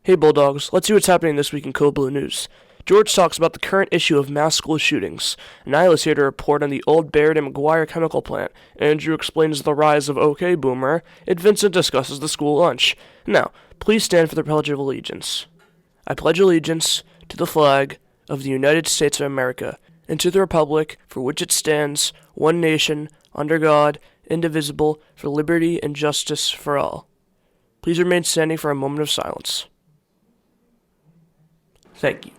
Hey Bulldogs, let's see what's happening this week in Code Blue News. George talks about the current issue of mass school shootings. Nyla's here to report on the old Baird and McGuire chemical plant. Andrew explains the rise of OK Boomer, and Vincent discusses the school lunch. Now, please stand for the Pledge of Allegiance. I pledge allegiance to the flag of the United States of America, and to the republic for which it stands, one nation, under God, indivisible, for liberty and justice for all. Please remain standing for a moment of silence. Thank you.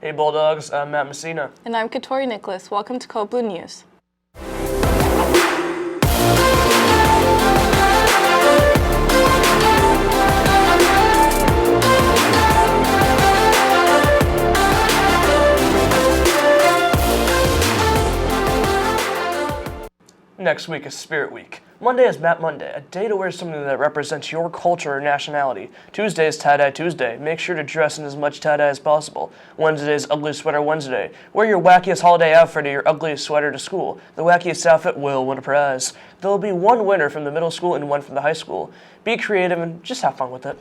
Hey Bulldogs, I'm Matt Messina. And I'm Katori Nicholas. Welcome to Code Blue News. Next week is Spirit Week. Monday is Matt Monday, a day to wear something that represents your culture or nationality. Tuesday is Tie-Dye Tuesday. Make sure to dress in as much tie-dye as possible. Wednesday is Ugly Sweater Wednesday. Wear your wackiest holiday outfit or your ugliest sweater to school. The wackiest outfit will win a prize. There will be one winner from the middle school and one from the high school. Be creative and just have fun with it.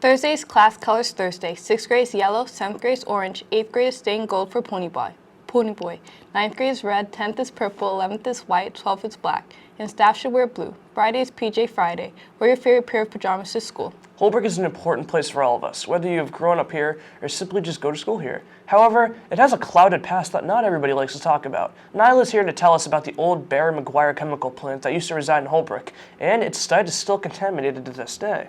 Thursday is Class Colors Thursday. 6th grade is yellow, 7th grade is orange, 8th grade is stained gold for Pony Boy. 9th grade is red, 10th is purple, 11th is white, 12th is black, and staff should wear blue. Friday is PJ Friday. Wear your favorite pair of pajamas to school. Holbrook is an important place for all of us, whether you have grown up here or simply just go to school here. However, it has a clouded past that not everybody likes to talk about. Nyla's here to tell us about the old Baird and McGuire chemical plant that used to reside in Holbrook, and its site is still contaminated to this day.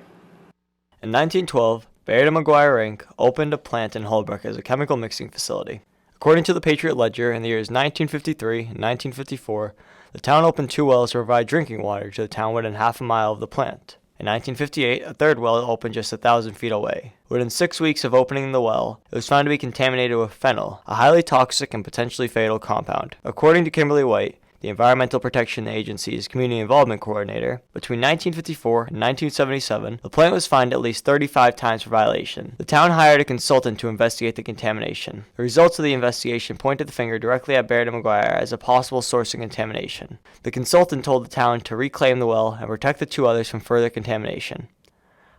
In 1912, Baird and McGuire Inc. opened a plant in Holbrook as a chemical mixing facility. According to the Patriot Ledger, in the years 1953 and 1954, the town opened 2 wells to provide drinking water to the town within half a mile of the plant. In 1958, a 3rd well opened just 1,000 feet away. Within 6 weeks of opening the well, it was found to be contaminated with phenol, a highly toxic and potentially fatal compound. According to Kimberly White, the Environmental Protection Agency's Community Involvement Coordinator, between 1954 and 1977, the plant was fined at least 35 times for violation. The town hired a consultant to investigate the contamination. The results of the investigation pointed the finger directly at Baird and McGuire as a possible source of contamination. The consultant told the town to reclaim the well and protect the 2 others from further contamination.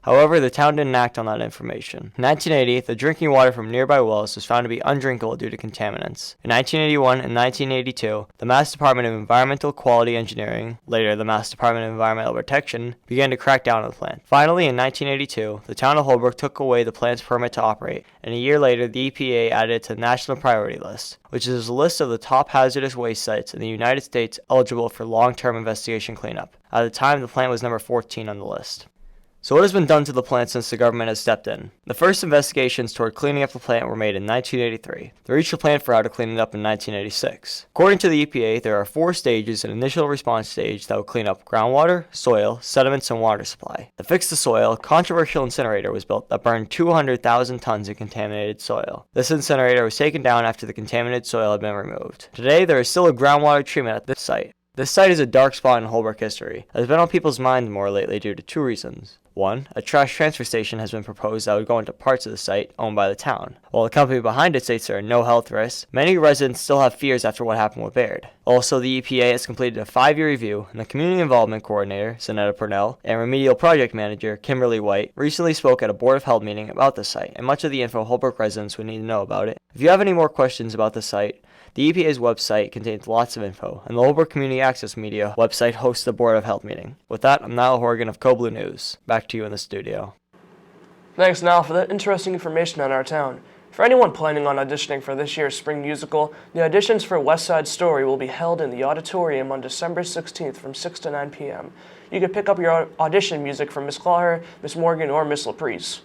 However, the town didn't act on that information. In 1980, the drinking water from nearby wells was found to be undrinkable due to contaminants. In 1981 and 1982, the Mass Department of Environmental Quality Engineering, later the Mass Department of Environmental Protection, began to crack down on the plant. Finally, in 1982, the town of Holbrook took away the plant's permit to operate, and a year later, the EPA added it to the National Priority List, which is a list of the top hazardous waste sites in the United States eligible for long-term investigation cleanup. At the time, the plant was number 14 on the list. So what has been done to the plant since the government has stepped in? The first investigations toward cleaning up the plant were made in 1983. They reached a plan for how to clean it up in 1986. According to the EPA, there are 4 stages: an initial response stage that will clean up groundwater, soil, sediments, and water supply. To fix the soil, a controversial incinerator was built that burned 200,000 tons of contaminated soil. This incinerator was taken down after the contaminated soil had been removed. Today, there is still a groundwater treatment at this site. This site is a dark spot in Holbrook history that has been on people's minds more lately due to 2 reasons. 1. A trash transfer station has been proposed that would go into parts of the site owned by the town. While the company behind it states there are no health risks, many residents still have fears after what happened with Baird. Also, the EPA has completed a 5-year review, and the Community Involvement Coordinator, Zanetta Purnell, and Remedial Project Manager, Kimberly White, recently spoke at a Board of Health meeting about the site, and much of the info Holbrook residents would need to know about it. If you have any more questions about the site, the EPA's website contains lots of info, and the Holbrook Community Access Media website hosts the Board of Health meeting. With that, I'm Niall Horgan of Code Blue News. Back to you in the studio. Thanks, Niall, for that interesting information on our town. For anyone planning on auditioning for this year's spring musical, the auditions for West Side Story will be held in the auditorium on December 16th from 6 to 9 p.m. You can pick up your audition music from Miss Clawher, Miss Morgan, or Miss LaPrice.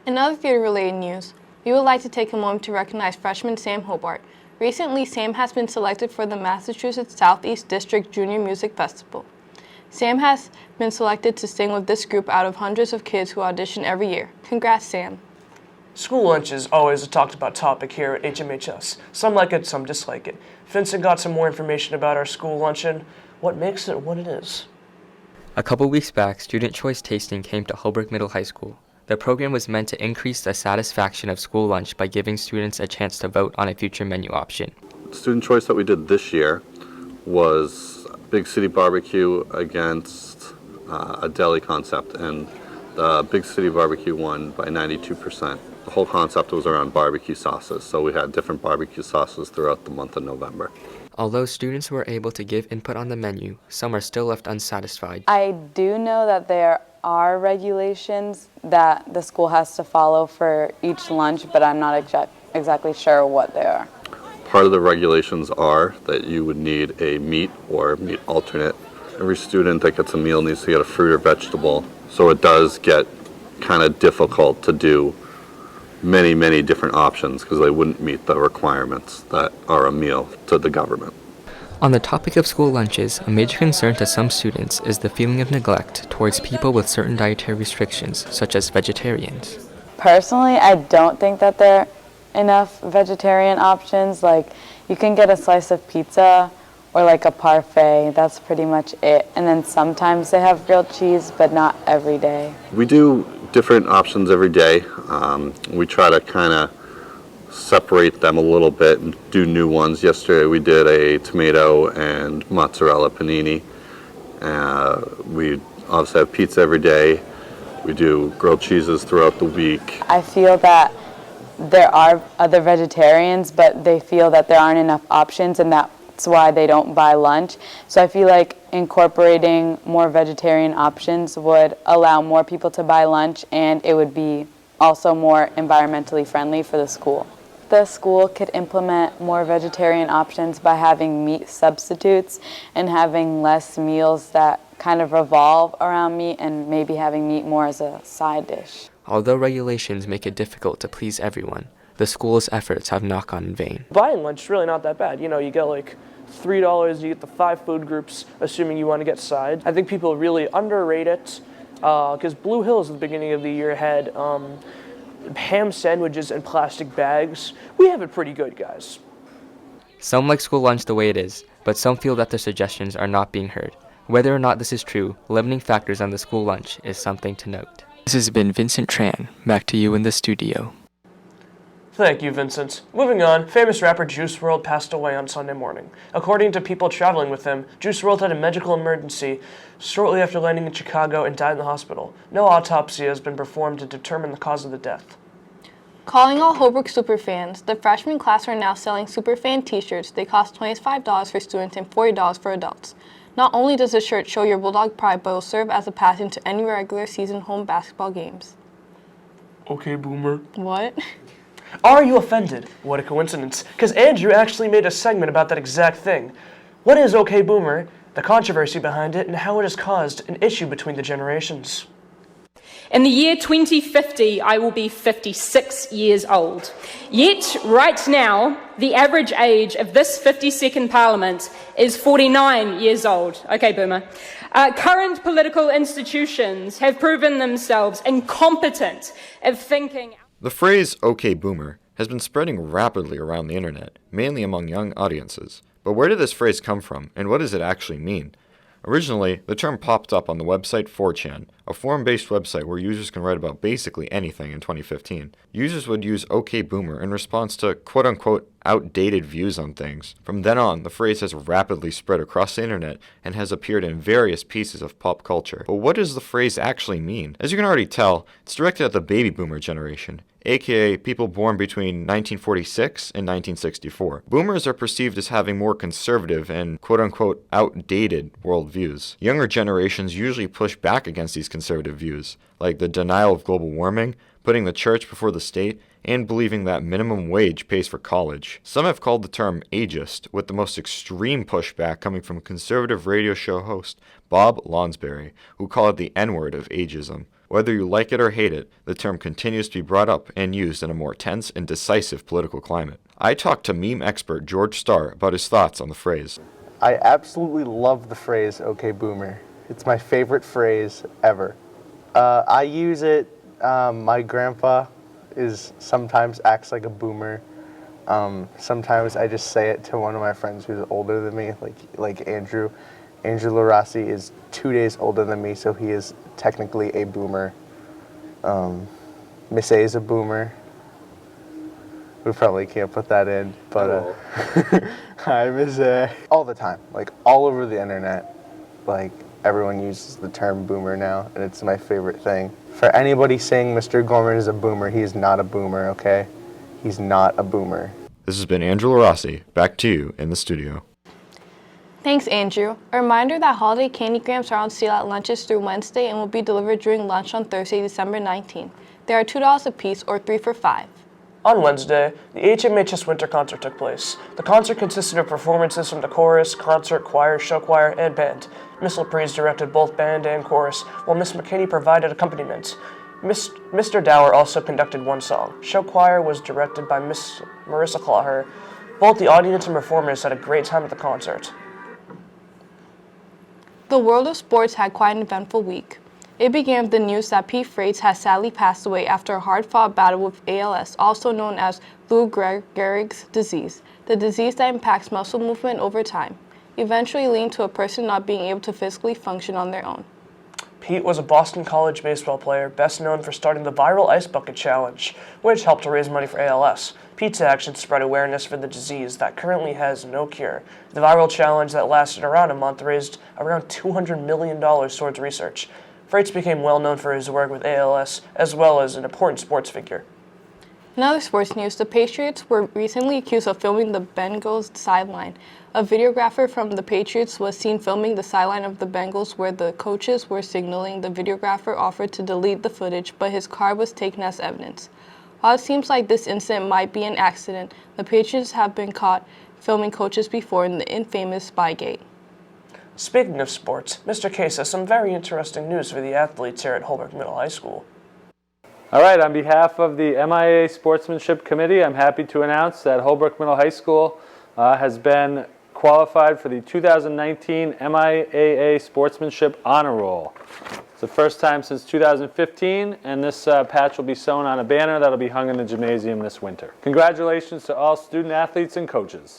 In other theater-related news, we would like to take a moment to recognize freshman Sam Hobart. Recently, Sam has been selected for the Massachusetts Southeast District Junior Music Festival. Sam has been selected to sing with this group out of hundreds of kids who audition every year. Congrats, Sam. School lunch is always a talked about topic here at HMHS. Some like it, some dislike it. Vincent got some more information about our school luncheon, what makes it what it is. A couple weeks back, student choice tasting came to Holbrook Middle High School. The program was meant to increase the satisfaction of school lunch by giving students a chance to vote on a future menu option. Student choice that we did this year was Big City Barbecue against a deli concept, and Big City Barbecue won by 92%. The whole concept was around barbecue sauces, so we had different barbecue sauces throughout the month of November. Although students were able to give input on the menu, some are still left unsatisfied. I do know that there are regulations that the school has to follow for each lunch, but I'm not exactly sure what they are. Part of the regulations are that you would need a meat or meat alternate. Every student that gets a meal needs to get a fruit or vegetable, so it does get kind of difficult to do many different options because they wouldn't meet the requirements that are a meal to the government. On the topic of school lunches, a major concern to some students is the feeling of neglect towards people with certain dietary restrictions, such as vegetarians. Personally, I don't think that there are enough vegetarian options. Like, you can get a slice of pizza or like a parfait, that's pretty much it. And then sometimes they have grilled cheese, but not every day. We do different options every day. We try to kind of separate them a little bit and do new ones. Yesterday we did a tomato and mozzarella panini. We obviously have pizza every day. We do grilled cheeses throughout the week. I feel that there are other vegetarians, but they feel that there aren't enough options, and that's why they don't buy lunch. So I feel like incorporating more vegetarian options would allow more people to buy lunch, and it would be also more environmentally friendly for the school. The school could implement more vegetarian options by having meat substitutes and having less meals that kind of revolve around meat, and maybe having meat more as a side dish. Although regulations make it difficult to please everyone, the school's efforts have not gone in vain. Buying lunch is really not that bad. You know, you get like $3, you get the 5 food groups, assuming you want to get sides. I think people really underrate it because Blue Hills at the beginning of the year had ham sandwiches in plastic bags. We have it pretty good, guys. Some like school lunch the way it is, but some feel that their suggestions are not being heard. Whether or not this is true, limiting factors on the school lunch is something to note. This has been Vincent Tran. Back to you in the studio. Thank you, Vincent. Moving on, famous rapper Juice WRLD passed away on Sunday morning. According to people traveling with him, Juice WRLD had a medical emergency shortly after landing in Chicago and died in the hospital. No autopsy has been performed to determine the cause of the death. Calling all Holbrook superfans, the freshman class are now selling superfan t-shirts. They cost $25 for students and $40 for adults. Not only does the shirt show your Bulldog pride, but will serve as a pass into any regular season home basketball games. Okay, Boomer. What? Are you offended? What a coincidence. Because Andrew actually made a segment about that exact thing. What is OK Boomer, the controversy behind it, and how it has caused an issue between the generations? In the year 2050, I will be 56 years old. Yet, right now, the average age of this 52nd Parliament is 49 years old. Okay, Boomer. Current political institutions have proven themselves incompetent of thinking. The phrase, "OK Boomer," has been spreading rapidly around the internet, mainly among young audiences. But where did this phrase come from, and what does it actually mean? Originally, the term popped up on the website 4chan, a forum-based website where users can write about basically anything in 2015. Users would use OK Boomer in response to quote-unquote outdated views on things. From then on, the phrase has rapidly spread across the internet and has appeared in various pieces of pop culture. But what does the phrase actually mean? As you can already tell, it's directed at the baby boomer generation, aka people born between 1946 and 1964. Boomers are perceived as having more conservative and quote-unquote outdated worldviews. Younger generations usually push back against these conservative views, like the denial of global warming, putting the church before the state, and believing that minimum wage pays for college. Some have called the term ageist, with the most extreme pushback coming from conservative radio show host Bob Lonsberry, who called it the N-word of ageism. Whether you like it or hate it, the term continues to be brought up and used in a more tense and decisive political climate. I talked to meme expert George Starr about his thoughts on the phrase. I absolutely love the phrase "OK Boomer." It's my favorite phrase ever. I use it. My grandpa sometimes acts like a boomer. Sometimes I just say it to one of my friends who's older than me, like Andrew. Andrew Larossi is 2 days older than me, so he is technically a boomer. Miss A is a boomer. We probably can't put that in, but hi, Miss A. All the time, like all over the internet, like everyone uses the term boomer now, and it's my favorite thing. For anybody saying Mr. Gorman is a boomer, he is not a boomer, okay? He's not a boomer. This has been Angelo Rossi. Back to you in the studio. Thanks, Andrew. A reminder that holiday candy grams are on sale at lunches through Wednesday and will be delivered during lunch on Thursday, December 19th. They are $2 a piece or 3 for $5. On Wednesday, the HMHS Winter Concert took place. The concert consisted of performances from the chorus, concert, choir, show choir, and band. Miss LaPrise directed both band and chorus, while Miss McKinney provided accompaniment. Mr. Dower also conducted one song. Show choir was directed by Miss Marissa Clawher. Both the audience and performers had a great time at the concert. The world of sports had quite an eventful week. It began with the news that Pete Frates has sadly passed away after a hard-fought battle with ALS, also known as Lou Gehrig's disease, the disease that impacts muscle movement over time, eventually leading to a person not being able to physically function on their own. Pete was a Boston College baseball player, best known for starting the viral Ice Bucket Challenge, which helped to raise money for ALS. Pete's actions spread awareness for the disease that currently has no cure. The viral challenge that lasted around a month raised around $200 million towards research. Frates became well known for his work with ALS, as well as an important sports figure. In other sports news, the Patriots were recently accused of filming the Bengals sideline. A videographer from the Patriots was seen filming the sideline of the Bengals where the coaches were signaling. The videographer offered to delete the footage, but his card was taken as evidence. While it seems like this incident might be an accident, the Patriots have been caught filming coaches before in the infamous Spygate. Speaking of sports, Mr. Case has some very interesting news for the athletes here at Holbrook Middle High School. All right, on behalf of the MIAA Sportsmanship Committee, I'm happy to announce that Holbrook Middle High School has been qualified for the 2019 MIAA Sportsmanship Honor Roll. It's the first time since 2015, and this patch will be sewn on a banner that will be hung in the gymnasium this winter. Congratulations to all student athletes and coaches.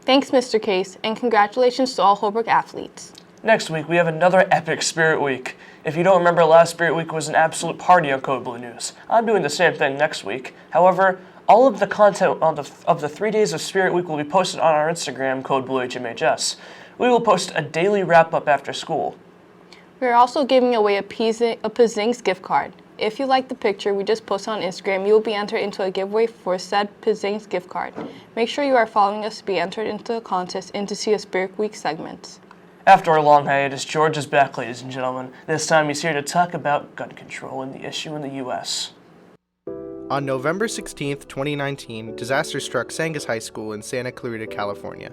Thanks, Mr. Case, and congratulations to all Holbrook athletes. Next week, we have another epic Spirit Week. If you don't remember, last Spirit Week was an absolute party on Code Blue News. I'm doing the same thing next week. However, all of the content of the 3 days of Spirit Week will be posted on our Instagram, Code Blue HMHS. We will post a daily wrap-up after school. We are also giving away a Pizzings gift card. If you like the picture we just posted on Instagram, you will be entered into a giveaway for said Pizzings gift card. Make sure you are following us to be entered into the contest and to see a Spirit Week segments. After our long hiatus, George is back, ladies and gentlemen. This time he's here to talk about gun control and the issue in the U.S. On November 16, 2019, disaster struck Sangus High School in Santa Clarita, California.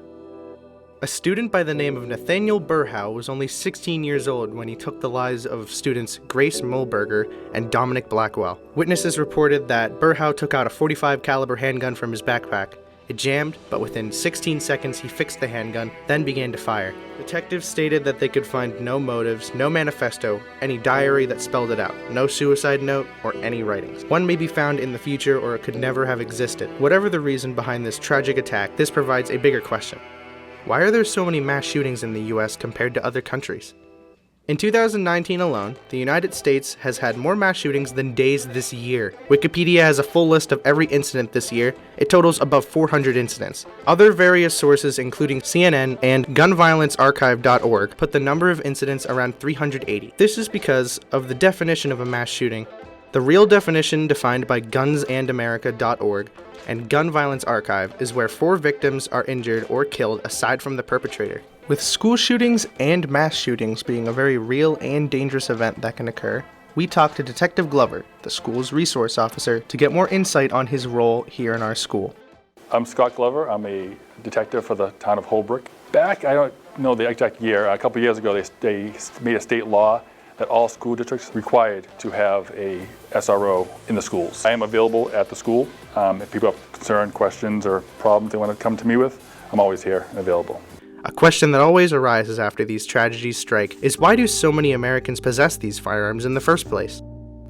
A student by the name of Nathaniel Burhow was only 16 years old when he took the lives of students Grace Mulberger and Dominic Blackwell. Witnesses reported that Burhow took out a .45 caliber handgun from his backpack. It jammed, but within 16 seconds he fixed the handgun, then began to fire. Detectives stated that they could find no motives, no manifesto, any diary that spelled it out, no suicide note, or any writings. One may be found in the future, or it could never have existed. Whatever the reason behind this tragic attack, this provides a bigger question. Why are there so many mass shootings in the US compared to other countries? In 2019 alone, the United States has had more mass shootings than days this year. Wikipedia has a full list of every incident this year. It totals above 400 incidents. Other various sources, including CNN and gunviolencearchive.org, put the number of incidents around 380. This is because of the definition of a mass shooting. The real definition, defined by gunsandamerica.org and Gun Violence Archive, is where 4 victims are injured or killed aside from the perpetrator. With school shootings and mass shootings being a very real and dangerous event that can occur, we talked to Detective Glover, the school's resource officer, to get more insight on his role here in our school. I'm Scott Glover. I'm a detective for the town of Holbrook. Back, I don't know the exact year, a couple years ago they made a state law that all school districts required to have a SRO in the schools. I am available at the school. If people have concern, questions, or problems they want to come to me with, I'm always here and available. A question that always arises after these tragedies strike is, why do so many Americans possess these firearms in the first place?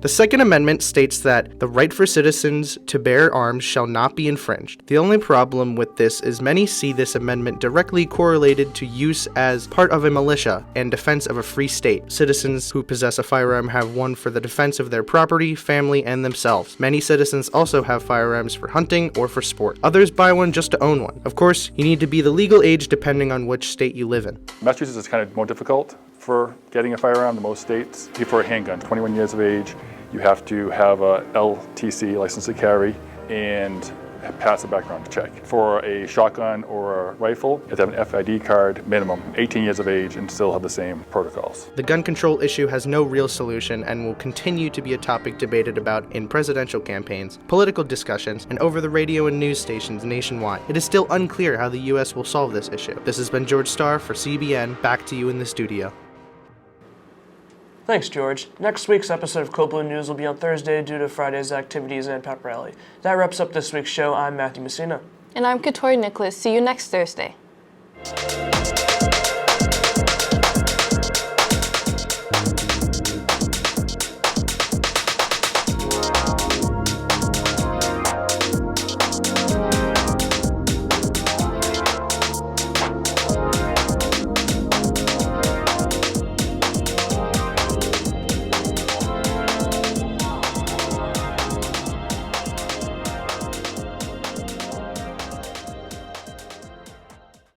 The Second Amendment states that the right for citizens to bear arms shall not be infringed. The only problem with this is many see this amendment directly correlated to use as part of a militia and defense of a free state. Citizens who possess a firearm have one for the defense of their property, family, and themselves. Many citizens also have firearms for hunting or for sport. Others buy one just to own one. Of course, you need to be the legal age depending on which state you live in. Massachusetts is kind of more difficult for getting a firearm in most states. For a handgun, 21 years of age, you have to have a LTC, license to carry, and pass a background check. For a shotgun or a rifle, you have to have an FID card, minimum 18 years of age, and still have the same protocols. The gun control issue has no real solution and will continue to be a topic debated about in presidential campaigns, political discussions, and over the radio and news stations nationwide. It is still unclear how the U.S. will solve this issue. This has been George Starr for CBN. Back to you in the studio. Thanks, George. Next week's episode of Code Blue News will be on Thursday due to Friday's activities and pep rally. That wraps up this week's show. I'm Matthew Messina. And I'm Katori Nicholas. See you next Thursday.